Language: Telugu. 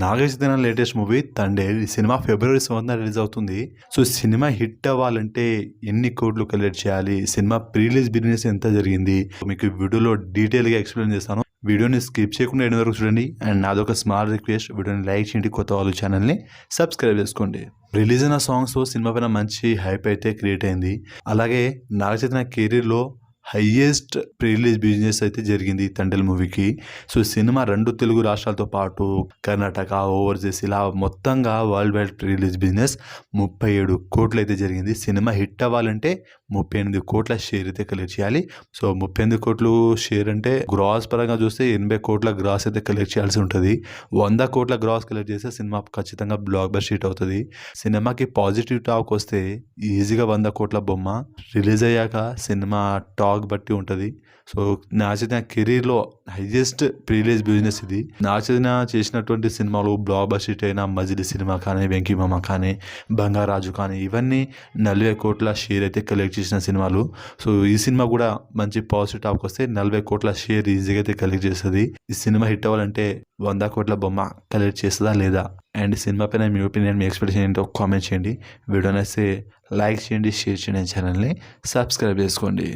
నాగచైతన్య లేటెస్ట్ మూవీ తండేల్ ఈ సినిమా ఫిబ్రవరి 7న రిలీజ్ అవుతుంది. సో సినిమా హిట్ అవ్వాలంటే ఎన్ని కోట్లు కలెక్ట్ చేయాలి, సినిమా ప్రీ రిలీజ్ బిజినెస్ ఎంత జరిగింది, మీకు వీడియోలో డీటెయిల్గా ఎక్స్ప్లెయిన్ చేస్తాను. వీడియోని స్కిప్ చేయకుండా ఎండ్ వరకు చూడండి. అండ్ నాదొక స్మాల్ రిక్వెస్ట్, వీడియోని లైక్ చేయండి, కొత్త వాళ్ళు ఛానల్ని సబ్స్క్రైబ్ చేసుకోండి. రిలీజ్ అయిన సాంగ్స్తో సినిమా పైన మంచి హైప్ అయితే క్రియేట్ అయింది. అలాగే నాగచైతన్య కెరీర్లో హైయెస్ట్ ప్రీ రిలీజ్ బిజినెస్ అయితే జరిగింది తండేల్ మూవీకి. సో సినిమా 2 తెలుగు రాష్ట్రాలతో పాటు కర్ణాటక, ఓవర్సీస్ ఇలా మొత్తంగా world wide pre release business 37 కోట్లు అయితే జరిగింది. సినిమా హిట్ అవ్వాలంటే 38 కోట్ల షేర్ అయితే కలెక్ట్ చేయాలి. సో 38 కోట్లు షేర్ అంటే గ్రాస్ పరంగా చూస్తే 80 కోట్ల గ్రాస్ అయితే కలెక్ట్ చేయాల్సి ఉంటుంది. 100 కోట్ల గ్రాస్ కలెక్ట్ చేస్తే సినిమా ఖచ్చితంగా బ్లాక్ బస్టర్ హిట్ అవుతుంది. సినిమాకి పాజిటివ్ టాక్ వస్తే ఈజీగా 100 కోట్ల బొమ్మ. రిలీజ్ అయ్యాక సినిమా టాక్ బట్టి ఉంటుంది. సో నాగచైతన్య కెరీర్లో హైయెస్ట్ ప్రీ రిలీజ్ బిజినెస్ ఇది. నాగచైతన్య చేసినటువంటి సినిమాలు బ్లాక్ బస్టర్ హిట్ అయిన మజిలీ సినిమా కానీ, వెంకీమామ కానీ, బంగారాజు కానీ ఇవన్నీ 40 కోట్ల షేర్ అయితే కలెక్ట్ చేసిన సినిమాలు. సో ఈ సినిమా కూడా మంచి పాజిటివ్ టాక్ వస్తే 40 కోట్ల షేర్ ఈజీగా అయితే కలెక్ట్ చేస్తుంది. ఈ సినిమా హిట్ అవ్వాలంటే 100 కోట్ల బొమ్మ కలెక్ట్ చేస్తుందా లేదా? అండ్ సినిమా పైన మీ ఒపీనియన్, మీ ఎక్స్పెక్టేషన్ ఏంటో కామెంట్ చేయండి. వీడియోని అయితే లైక్ చేయండి, షేర్ చేయండి, ఛానల్ని సబ్స్క్రైబ్ చేసుకోండి.